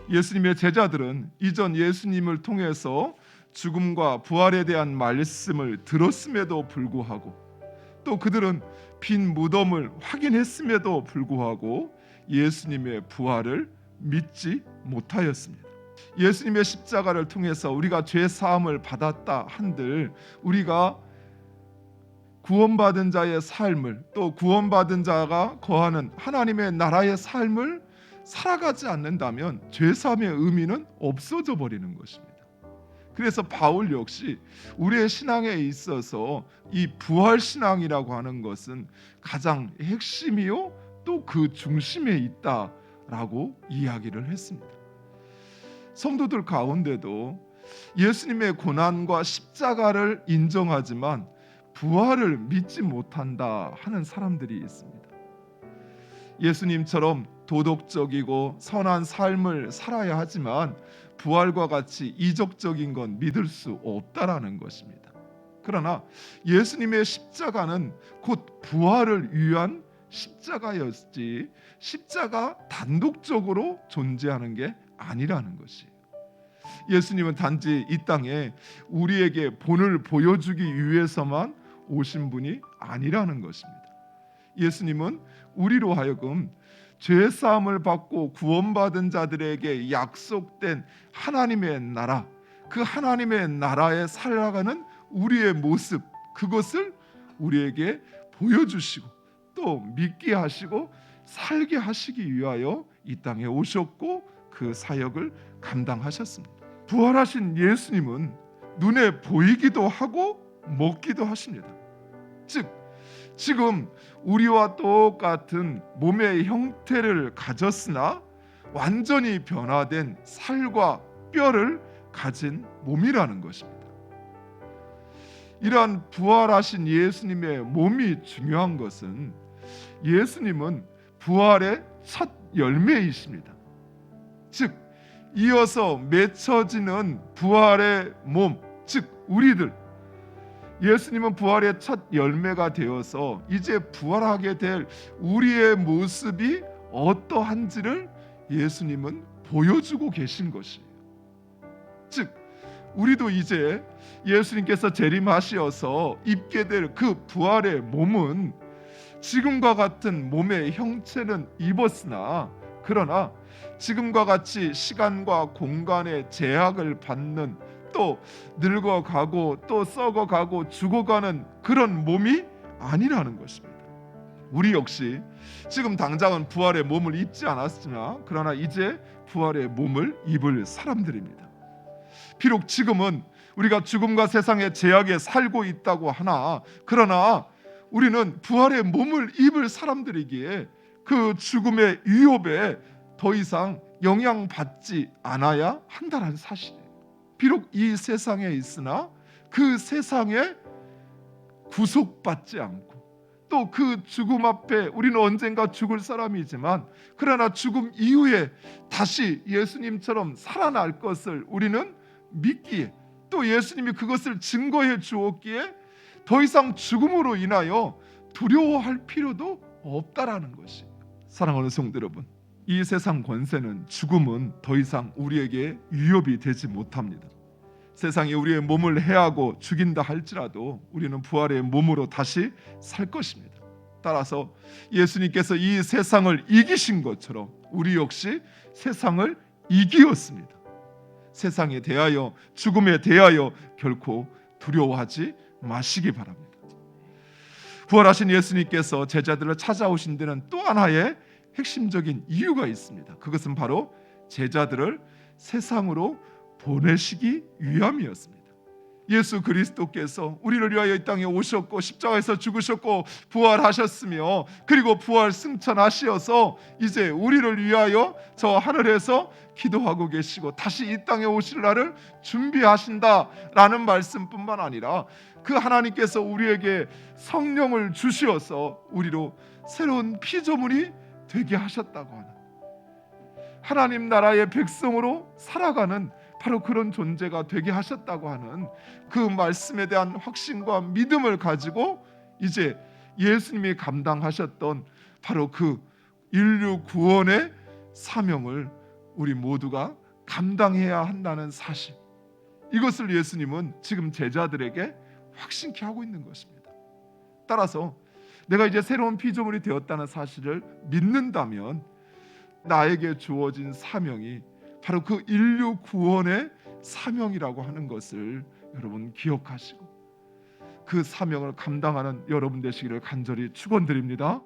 예수님의 제자들은 이전 예수님을 통해서 죽음과 부활에 대한 말씀을 들었음에도 불구하고, 또 그들은 빈 무덤을 확인했음에도 불구하고 예수님의 부활을 믿지 못하였습니다. 예수님의 십자가를 통해서 우리가 죄 사함을 받았다 한들 우리가 구원받은 자의 삶을, 또 구원받은 자가 거하는 하나님의 나라의 삶을 살아가지 않는다면 죄 사함의 의미는 없어져 버리는 것입니다. 그래서 바울 역시 우리의 신앙에 있어서 이 부활 신앙이라고 하는 것은 가장 핵심이요 또 그 중심에 있다라고 이야기를 했습니다. 성도들 가운데도 예수님의 고난과 십자가를 인정하지만 부활을 믿지 못한다 하는 사람들이 있습니다. 예수님처럼 도덕적이고 선한 삶을 살아야 하지만 부활과 같이 이적적인 건 믿을 수 없다라는 것입니다. 그러나 예수님의 십자가는 곧 부활을 위한 십자가였지 십자가 단독적으로 존재하는 게 아니라는 것이에요. 예수님은 단지 이 땅에 우리에게 본을 보여주기 위해서만 오신 분이 아니라는 것입니다. 예수님은 우리로 하여금 죄 사함을 받고 구원받은 자들에게 약속된 하나님의 나라, 그 하나님의 나라에 살아가는 우리의 모습, 그것을 우리에게 보여주시고 또 믿게 하시고 살게 하시기 위하여 이 땅에 오셨고 그 사역을 감당하셨습니다. 부활하신 예수님은 눈에 보이기도 하고 먹기도 하십니다. 즉 지금 우리와 똑같은 몸의 형태를 가졌으나 완전히 변화된 살과 뼈를 가진 몸이라는 것입니다. 이러한 부활하신 예수님의 몸이 중요한 것은 예수님은 부활의 첫 열매이십니다. 즉 이어서 맺혀지는 부활의 몸, 즉 우리들, 예수님은 부활의 첫 열매가 되어서 이제 부활하게 될 우리의 모습이 어떠한지를 예수님은 보여주고 계신 것이에요. 즉 우리도 이제 예수님께서 재림하시어서 입게 될 그 부활의 몸은 지금과 같은 몸의 형체는 입었으나 그러나 지금과 같이 시간과 공간의 제약을 받는, 또 늙어가고 또 썩어가고 죽어가는 그런 몸이 아니라는 것입니다. 우리 역시 지금 당장은 부활의 몸을 입지 않았으나 그러나 이제 부활의 몸을 입을 사람들입니다. 비록 지금은 우리가 죽음과 세상의 제약에 살고 있다고 하나 그러나 우리는 부활의 몸을 입을 사람들이기에 그 죽음의 위협에 더 이상 영향받지 않아야 한다는 사실이에요. 비록 이 세상에 있으나 그 세상에 구속받지 않고 또 그 죽음 앞에 우리는 언젠가 죽을 사람이지만 그러나 죽음 이후에 다시 예수님처럼 살아날 것을 우리는 믿기에 또 예수님이 그것을 증거해 주었기에 더 이상 죽음으로 인하여 두려워할 필요도 없다라는 것이에요. 사랑하는 성도 여러분, 이 세상 권세는, 죽음은 더 이상 우리에게 위협이 되지 못합니다. 세상이 우리의 몸을 해하고 죽인다 할지라도 우리는 부활의 몸으로 다시 살 것입니다. 따라서 예수님께서 이 세상을 이기신 것처럼 우리 역시 세상을 이기었습니다. 세상에 대하여, 죽음에 대하여 결코 두려워하지 마시기 바랍니다. 부활하신 예수님께서 제자들을 찾아오신 데는 또 하나의 핵심적인 이유가 있습니다. 그것은 바로 제자들을 세상으로 보내시기 위함이었습니다. 예수 그리스도께서 우리를 위하여 이 땅에 오셨고 십자가에서 죽으셨고 부활하셨으며 그리고 부활 승천하시어서 이제 우리를 위하여 저 하늘에서 기도하고 계시고 다시 이 땅에 오실 날을 준비하신다라는 말씀뿐만 아니라 그 하나님께서 우리에게 성령을 주시어서 우리로 새로운 피조물이 되게 하셨다고 하는, 하나님 나라의 백성으로 살아가는 바로 그런 존재가 되게 하셨다고 하는 그 말씀에 대한 확신과 믿음을 가지고 이제 예수님이 감당하셨던 바로 그 인류 구원의 사명을 우리 모두가 감당해야 한다는 사실, 이것을 예수님은 지금 제자들에게 확신케 하고 있는 것입니다. 따라서 내가 이제 새로운 피조물이 되었다는 사실을 믿는다면 나에게 주어진 사명이 바로 그 인류 구원의 사명이라고 하는 것을 여러분 기억하시고 그 사명을 감당하는 여러분 되시기를 간절히 축원드립니다.